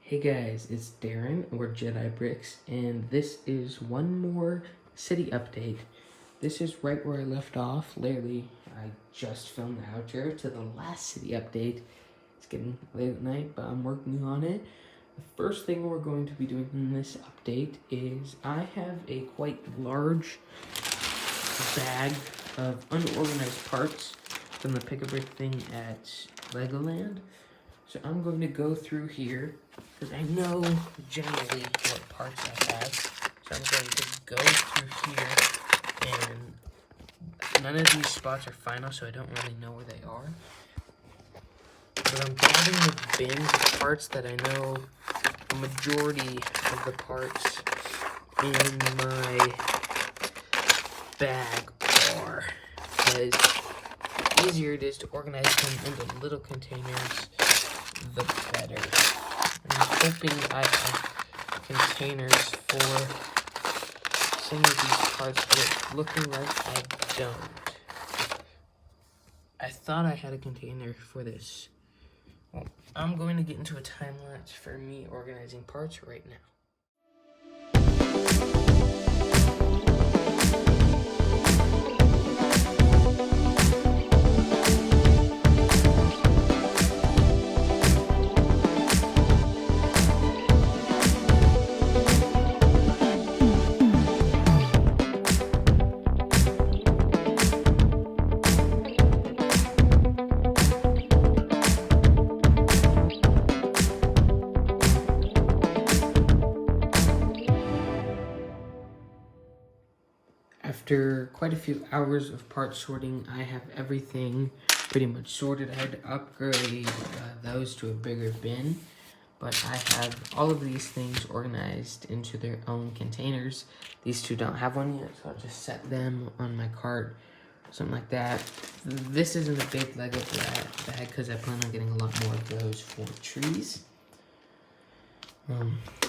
Hey guys, it's Darren or Jedi Bricks, and this is one more city update. This is right where I left off. Literally, I just filmed the outro to the last city update. It's getting late at night, but I'm working on it. The first thing we're going to be doing in this update is I have a quite large bag of unorganized parts from the Pick-a-Brick thing at Legoland. So I'm going to go through here because I know generally what parts I have. So I'm going to go through here, and none of these spots are final, so I don't really know where they are. But I'm grabbing the bins of parts that I know the majority of the parts in my bag are, because the easier it is to organize them into little containers, the better. I'm hoping I have containers for some of these parts, but it's looking like I don't. I thought I had a container for this. Well, I'm going to get into a time lapse for me organizing parts right now. After quite a few hours of part sorting, I have everything pretty much sorted. I had to upgrade those to a bigger bin, but I have all of these things organized into their own containers. These two don't have one yet, so I'll just set them on my cart, something like that. This isn't a big Lego bag because I plan on getting a lot more of those for trees.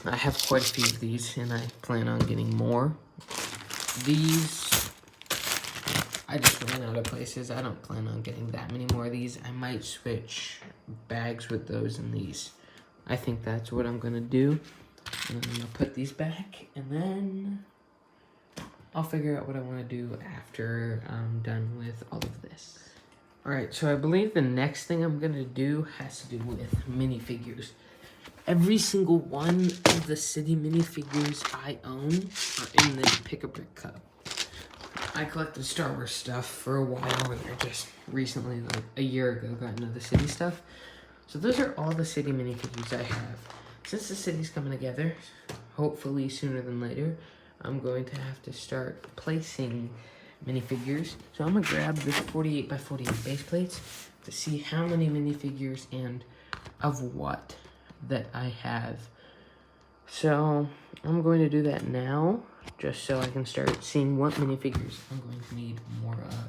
I have quite a few of these, and I plan on getting more. These, I just ran out of places. I don't plan on getting that many more of these. I might switch bags with those and these. I think that's what I'm gonna do. And I'm gonna put these back, and then I'll figure out what I wanna do after I'm done with all of this. All right, so I believe the next thing I'm gonna do has to do with minifigures. Every single one of the city minifigures I own are in the Pick-a-Brick Cup. I collected Star Wars stuff for a while, and I just recently, like a year ago, got into the city stuff. So those are all the city minifigures I have. Since the city's coming together, hopefully sooner than later, I'm going to have to start placing minifigures. So I'm gonna grab this 48 by 48 base plates to see how many minifigures and of what that I have. So I'm going to do that now, just so I can start seeing what minifigures I'm going to need more of.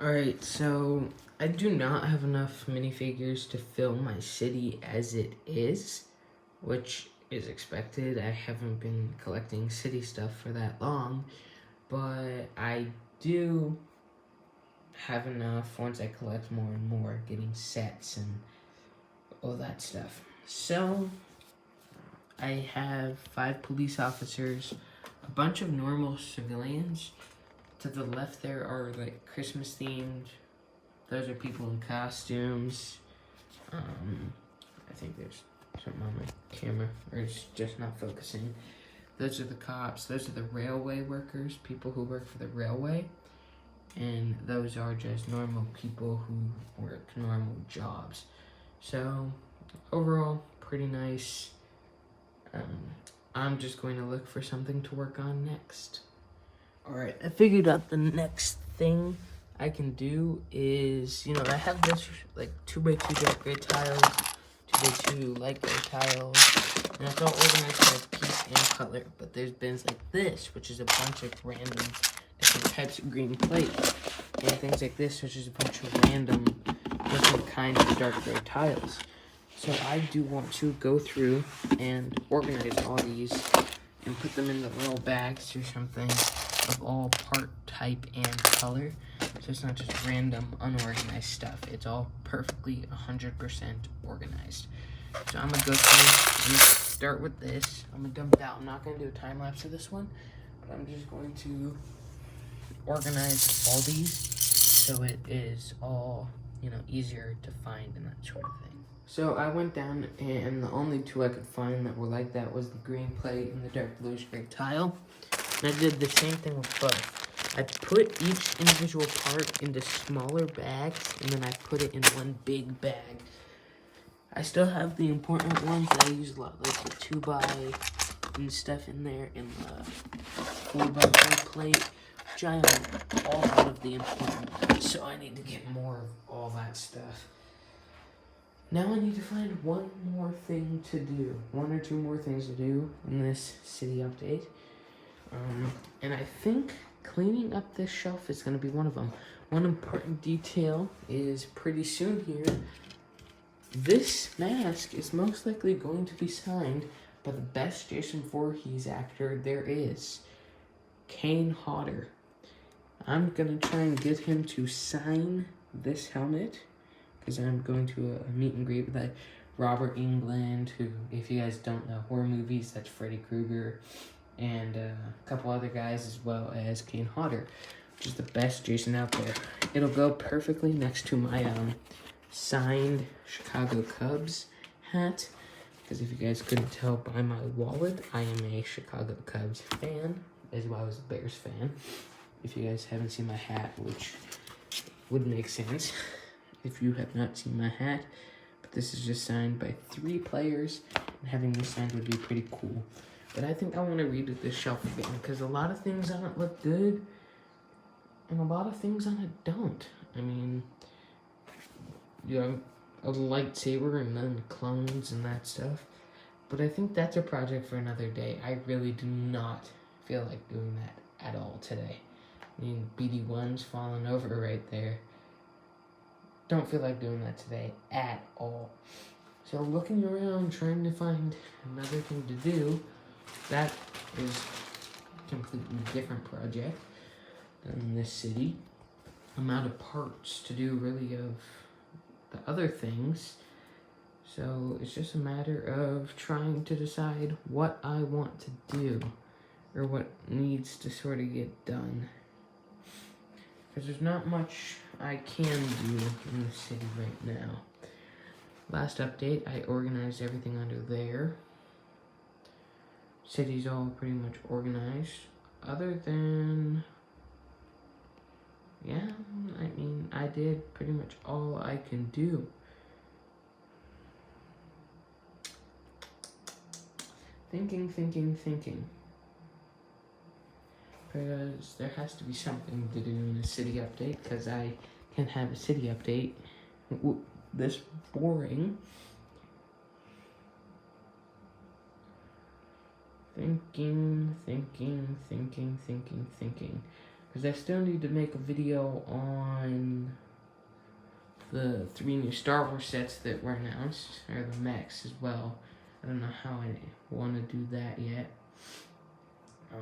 Alright, so I do not have enough minifigures to fill my city as it is, which is expected. I haven't been collecting city stuff for that long, but I do have enough once I collect more and more, getting sets and all that stuff. So I have 5 police officers, a bunch of normal civilians. To the left there are like Christmas themed. Those are people in costumes. I think there's something on my camera, or it's just not focusing. Those are the cops. Those are the railway workers, people who work for the railway. And those are just normal people who work normal jobs. So overall, pretty nice. I'm just going to look for something to work on next. Alright, I figured out the next thing I can do is, I have this like 2x2 dark gray tiles, 2x2 light gray tiles, and it's all organized by piece and color. But there's bins like this, which is a bunch of random different types of green plate. And things like this, which is a bunch of random different kinds of dark gray tiles. So I do want to go through and organize all these and put them into little bags or something of all part, type, and color. So it's not just random, unorganized stuff. It's all perfectly 100% organized. So I'm gonna go through, I'm gonna start with this. I'm gonna dump it out. I'm not gonna do a time lapse of this one, but I'm just going to organize all these so it is all, you know, easier to find and that sort of thing. So I went down and the only two I could find that were like that was the green plate and the dark bluish gray tile. And I did the same thing with both. I put each individual part into smaller bags and then I put it in one big bag. I still have the important ones that I use a lot, like the 2x and stuff in there and the 4x4 plate, which I am all out of the important ones, so I need to get more of all that stuff. Now I need to find one more thing to do, one or two more things to do in this city update. And I think cleaning up this shelf is going to be one of them. One important detail is pretty soon here, this mask is most likely going to be signed by the best Jason Voorhees actor there is, Kane Hodder. I'm going to try and get him to sign this helmet, because I'm going to a meet and greet with like Robert Englund, who, if you guys don't know horror movies, that's Freddy Krueger, and a couple other guys, as well as Kane Hodder, which is the best Jason out there. It'll go perfectly next to my signed Chicago Cubs hat, because if you guys couldn't tell by my wallet, I am a Chicago Cubs fan, as well as a Bears fan. If you guys haven't seen my hat, which would make sense if you have not seen my hat, but this is just signed by 3 players, and having this signed would be pretty cool. But I think I want to redo this shelf again, because a lot of things on it look good, and a lot of things on it don't. I mean, you know, a lightsaber and then clones and that stuff. But I think that's a project for another day. I really do not feel like doing that at all today. I mean, BD1's falling over right there. Don't feel like doing that today at all. So looking around, trying to find another thing to do, that is a completely different project than this city. I'm out of parts to do really of the other things. So it's just a matter of trying to decide what I want to do, or what needs to sort of get done. Because there's not much I can do in the city right now. Last update, I organized everything under there. City's all pretty much organized. Other than, yeah, I mean, I did pretty much all I can do. Thinking. Because there has to be something to do in the city update, because I can have a city update this boring. Thinking. Because I still need to make a video on the 3 new Star Wars sets that were announced, or the mechs as well. I don't know how I want to do that yet. I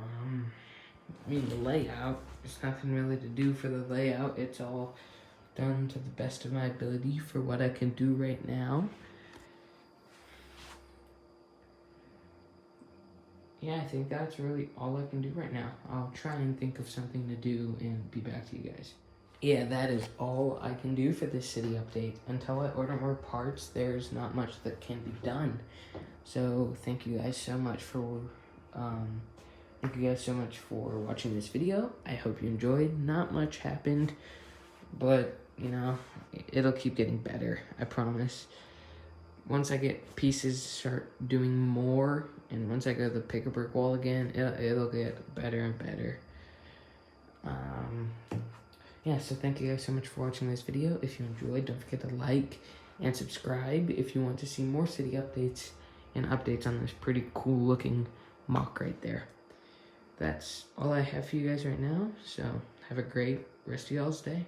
mean, the layout, there's nothing really to do for the layout. It's all done to the best of my ability for what I can do right now. Yeah, I think that's really all I can do right now. I'll try and think of something to do and be back to you guys. Yeah, that is all I can do for this city update. Until I order more parts, there's not much that can be done. So thank you guys so much for watching this video. I hope you enjoyed. Not much happened, but you know, it'll keep getting better, I promise. Once I get pieces start doing more, and once I go to the pick a brick wall again, it'll get better and better. Yeah, so thank you guys so much for watching this video. If you enjoyed, don't forget to like and subscribe if you want to see more city updates and updates on this pretty cool looking mock right there. That's all I have for you guys right now. So have a great rest of y'all's day.